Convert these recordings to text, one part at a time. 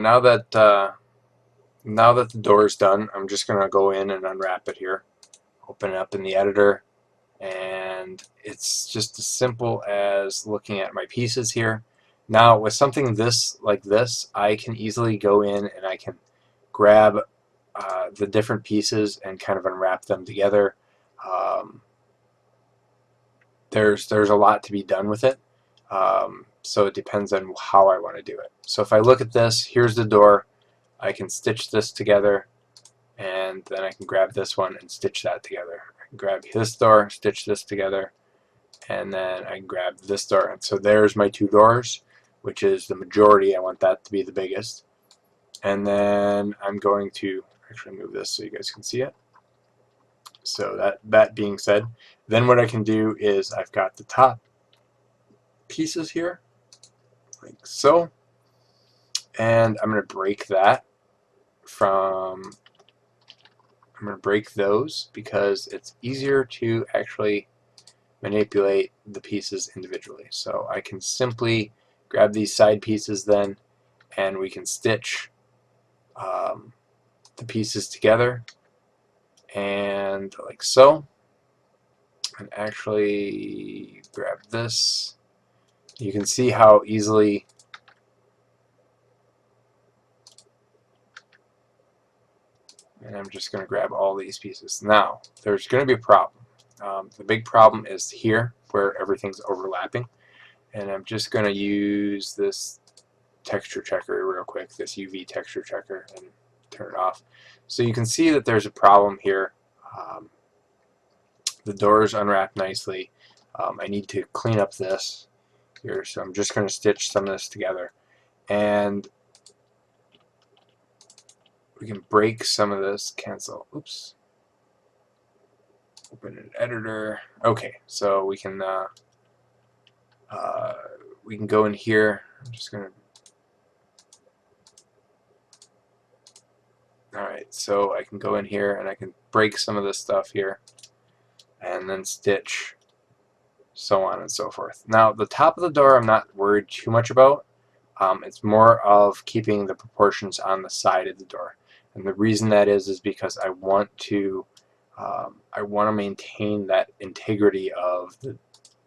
Now that the door is done, I'm just gonna go in and unwrap it here. Open it up in the editor, and it's just as simple as looking at my pieces here. Now with something like this, I can easily go in and I can grab the different pieces and kind of unwrap them together. Um, there's a lot to be done with it, so it depends on how I want to do it. So if I look at this, here's the door. I can stitch this together, and then I can grab this one and stitch that together. I can grab this door, stitch this together, and then I can grab this door. And so there's my two doors, which is the majority. I want that to be the biggest. And then I'm going to actually move this so you guys can see it. So that being said, then what I can do is I've got the top pieces here, like so, and I'm going to break that from, I'm going to break those because it's easier to actually manipulate the pieces individually. So I can simply grab these side pieces then, and we can stitch the pieces together, and like so, and actually grab this. You can see how easily and I'm just going to grab all these pieces. Now, there's going to be a problem. The big problem is here, where everything's overlapping. And I'm just going to use this texture checker real quick, this UV texture checker, and turn it off. So you can see that there's a problem here. The doors unwrap nicely. I need to clean up this here, so I'm just going to stitch some of this together. And we can break some of this, cancel, oops, open an editor. Okay, so we can go in here. I'm just gonna. All right, so I can go in here and I can break some of this stuff here, and then stitch, so on and so forth. Now the top of the door I'm not worried too much about. It's more of keeping the proportions on the side of the door, and the reason that is because I want to maintain that integrity of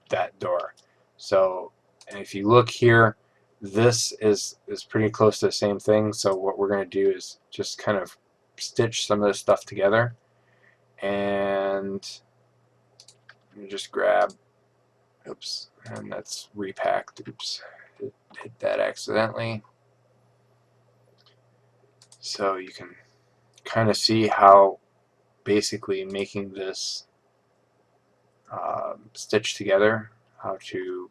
that door. So, and if you look here, this is pretty close to the same thing. So what we're going to do is just kind of stitch some of this stuff together, and you just grab, oops, and that's repacked. Oops, hit that accidentally. So you can kind of see how basically making this stitch together, how to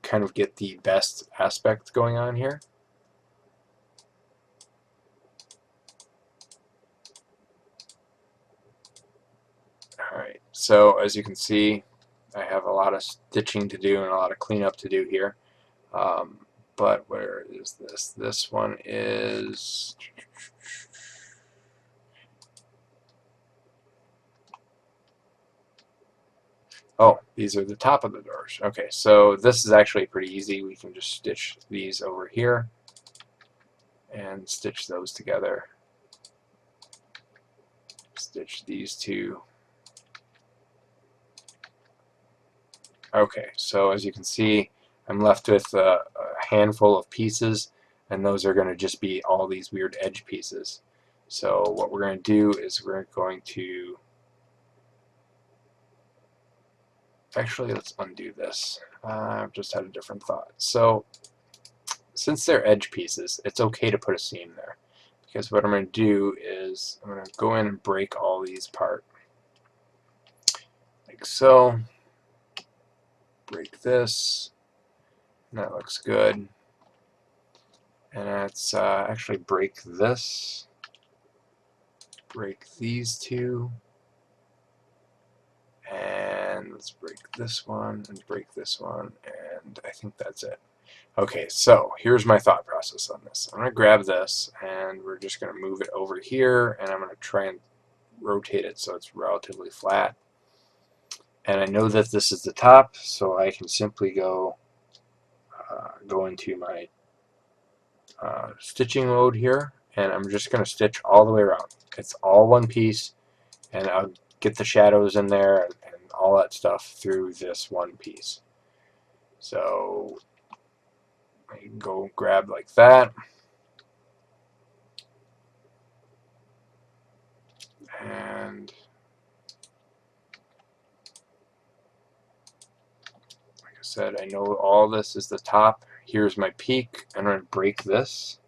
kind of get the best aspect going on here. Alright, so as you can see, I have a lot of stitching to do and a lot of cleanup to do here. But where is this? This one is... Oh, these are the top of the doors. Okay, so this is actually pretty easy. We can just stitch these over here and stitch those together. Stitch these two. Okay, so as you can see, I'm left with a handful of pieces, and those are going to just be all these weird edge pieces. So what we're going to do is we're going to... Actually, let's undo this. I've just had a different thought. So since they're edge pieces, it's okay to put a seam there. Because what I'm going to do is I'm going to go in and break all these apart. Like so. Break this. And that looks good. And let's actually break this. Break these two. And let's break this one and break this one. And I think that's it. Okay, so here's my thought process on this. I'm going to grab this, and we're just going to move it over here, and I'm going to try and rotate it so it's relatively flat. And I know that this is the top, so I can simply go into my stitching mode here, and I'm just going to stitch all the way around. It's all one piece, and I'll get the shadows in there and all that stuff through this one piece. So I can go grab like that, and like I said, I know all this is the top. Here's my peak. I'm going to break this,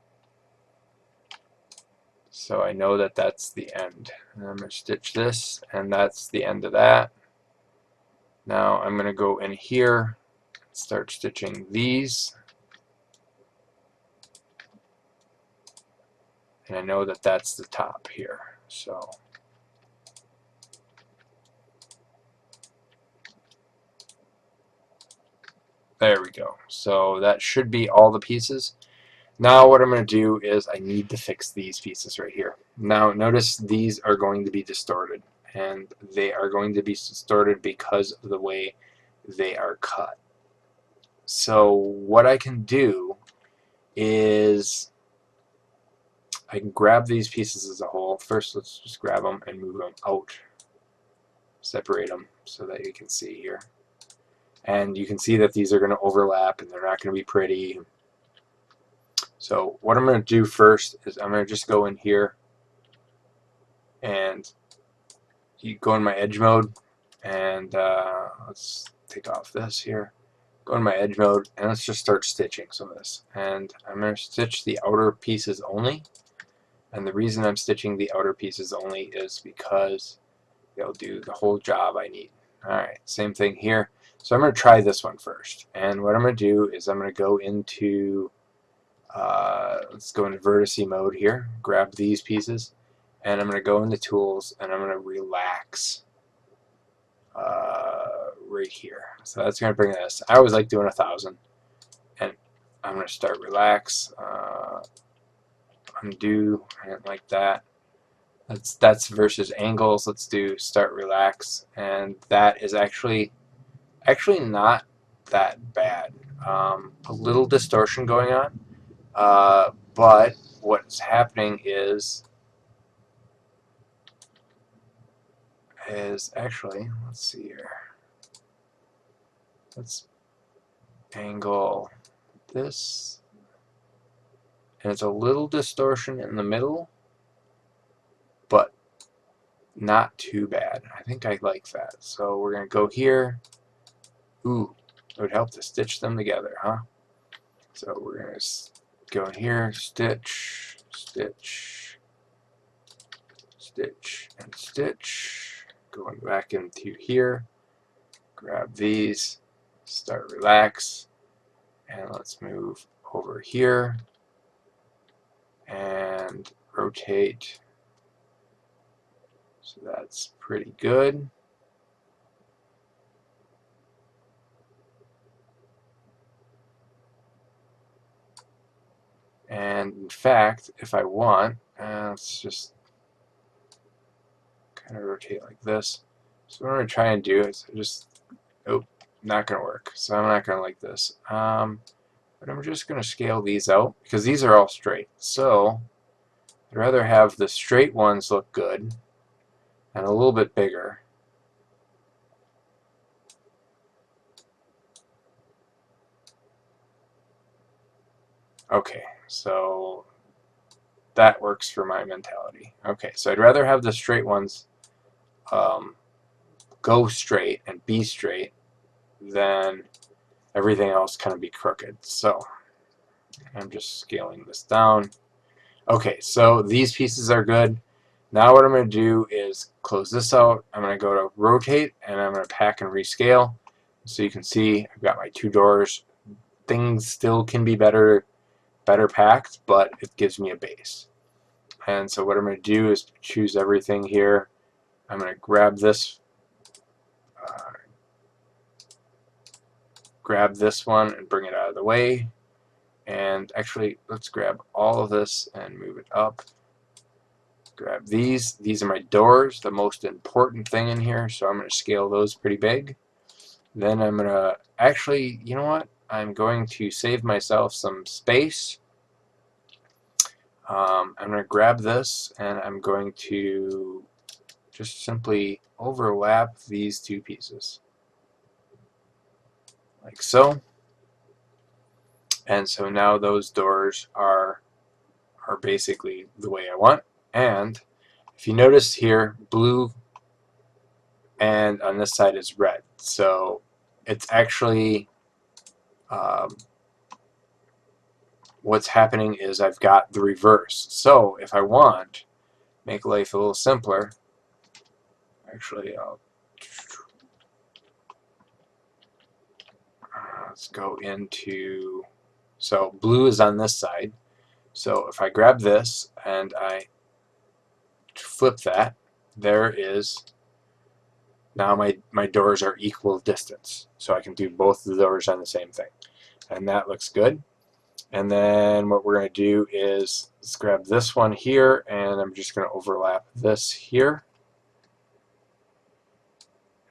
so I know that that's the end. And I'm going to stitch this, and that's the end of that. Now I'm going to go in here, start stitching these, and I know that that's the top here. So there we go. So that should be all the pieces. Now what I'm going to do is I need to fix these pieces right here. Now notice these are going to be distorted, and they are going to be distorted because of the way they are cut. So what I can do is I can grab these pieces as a whole. First, let's just grab them and move them out. Separate them so that you can see here. And you can see that these are going to overlap and they're not going to be pretty. So what I'm going to do first is I'm going to just go in here and you go in my edge mode, and let's take off this here. Go in my edge mode and let's just start stitching some of this. And I'm going to stitch the outer pieces only. And the reason I'm stitching the outer pieces only is because they'll do the whole job I need. Alright, same thing here. So I'm going to try this one first. And what I'm going to do is I'm going to go into, let's go into vertice mode here, grab these pieces, and I'm going to go into tools, and I'm going to relax right here. So that's going to bring this. I always like doing 1,000. And I'm going to start relax, undo, and like that. That's versus angles. Let's do start relax, and that is actually not that bad. A little distortion going on, but what's happening is actually, let's see here. Let's angle this, and it's a little distortion in the middle, but not too bad. I think I like that. So we're gonna go here. Ooh, it would help to stitch them together, huh? So we're going to go in here, stitch, stitch, stitch, and stitch. Going back into here, grab these, start relax, and let's move over here and rotate. So that's pretty good. And in fact, if I want, let's just kind of rotate like this. So what I'm going to try and do is just, oh, not going to work. So I'm not going to like this. But I'm just going to scale these out because these are all straight. So I'd rather have the straight ones look good and a little bit bigger. Okay, so that works for my mentality. Okay, so I'd rather have the straight ones go straight and be straight than everything else kind of be crooked. So I'm just scaling this down. Okay, so these pieces are good. Now what I'm going to do is close this out. I'm going to go to rotate, and I'm going to pack and rescale. So you can see I've got my two doors. Things still can be better packed, but it gives me a base. And so what I'm going to do is choose everything here. I'm going to grab this one and bring it out of the way. And actually, let's grab all of this and move it up. Grab these. These are my doors, the most important thing in here, so I'm going to scale those pretty big. Then I'm going to, actually, you know what? I'm going to save myself some space, I'm going to grab this and I'm going to just simply overlap these two pieces like so. And so now those doors are basically the way I want. And if you notice here, blue and on this side is red. So it's actually what's happening is I've got the reverse. So if I want make life a little simpler, actually let's go into, so blue is on this side. So if I grab this and I flip that, there is, now my doors are equal distance. So I can do both of the doors on the same thing. And that looks good. And then what we're going to do is let's grab this one here and I'm just going to overlap this here.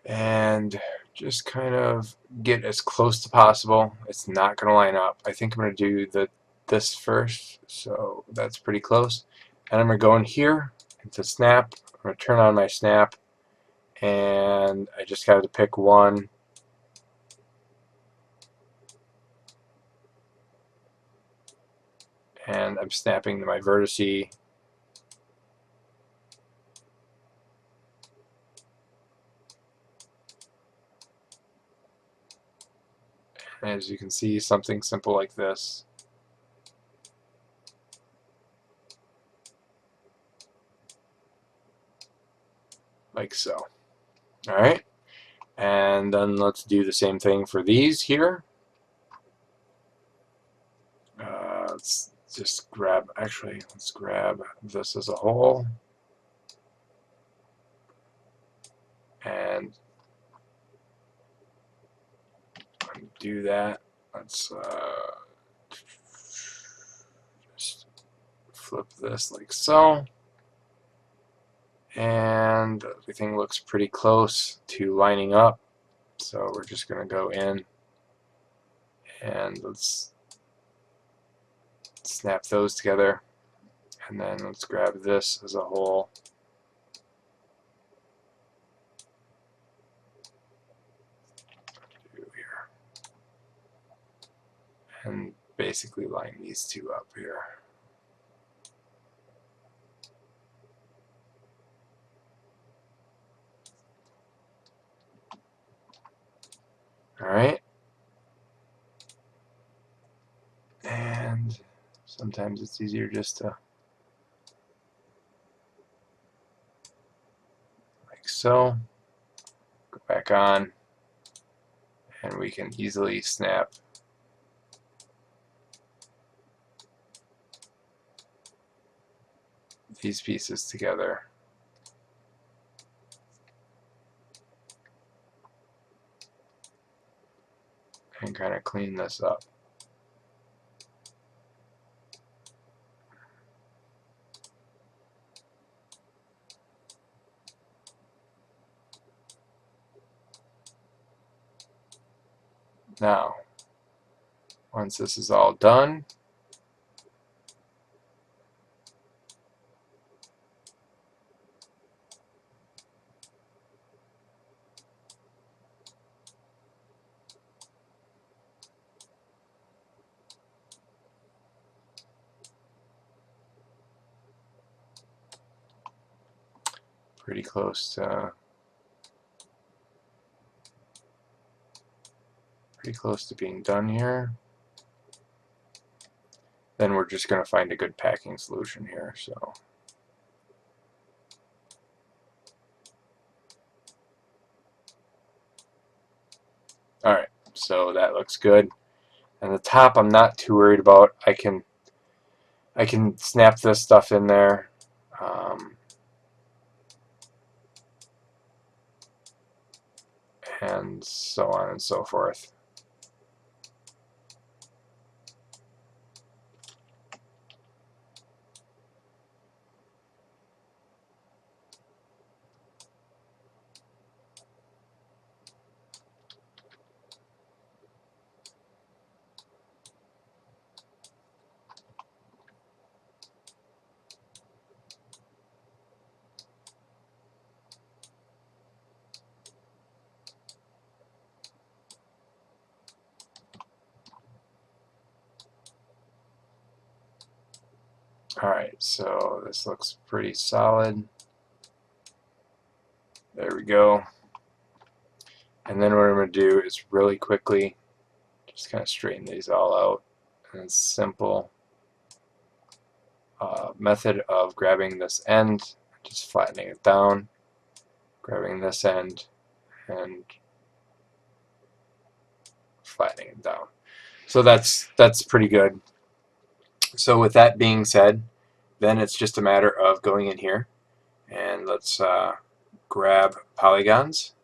And just kind of get as close to possible. It's not going to line up. I think I'm going to do this first, so that's pretty close. And I'm going to go in here into snap. I'm going to turn on my snap, and I just got to pick one. And I'm snapping to my vertice. And as you can see, something simple like this. Like so. Alright. And then let's do the same thing for these here. Let's just grab, actually, let's grab this as a whole. And do that. Let's just flip this like so. And everything looks pretty close to lining up. So we're just going to go in and let's snap those together. And then let's grab this as a whole. And basically line these two up here. Alright. And sometimes it's easier just to, like so. Go back on, and we can easily snap these pieces together. And kind of clean this up. Now, once this is all done, pretty close to being done here. Then we're just going to find a good packing solution here. So alright, so that looks good. And the top I'm not too worried about. I can snap this stuff in there. And so on and so forth. Alright, so this looks pretty solid. There we go. And then what I'm going to do is really quickly just kind of straighten these all out. And it's simple method of grabbing this end, just flattening it down, grabbing this end, and flattening it down. So that's pretty good. So with that being said, then it's just a matter of going in here and let's grab polygons.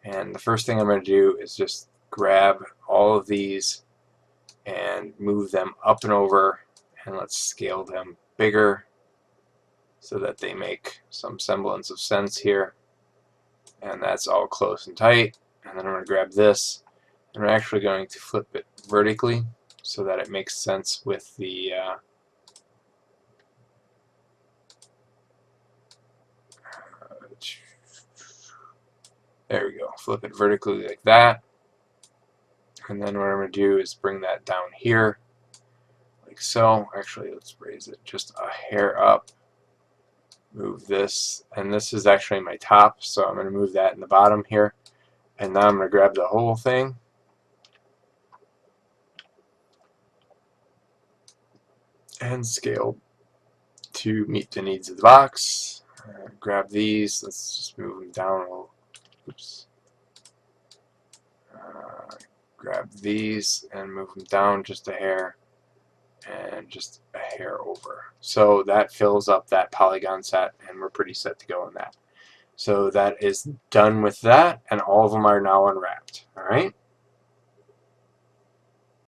And the first thing I'm going to do is just grab all of these and move them up and over, and let's scale them bigger so that they make some semblance of sense here. And that's all close and tight. And then I'm going to grab this, and I'm actually going to flip it vertically so that it makes sense with the there we go. Flip it vertically like that. And then what I'm going to do is bring that down here, like so. Actually, let's raise it just a hair up. Move this, and this is actually my top, so I'm going to move that in the bottom here. And now I'm going to grab the whole thing and scale to meet the needs of the box. Grab these. Let's just move them down a little. Oops. Grab these and move them down just a hair and just a hair over. So that fills up that polygon set, and we're pretty set to go on that. So that is done with that, and all of them are now unwrapped. Alright?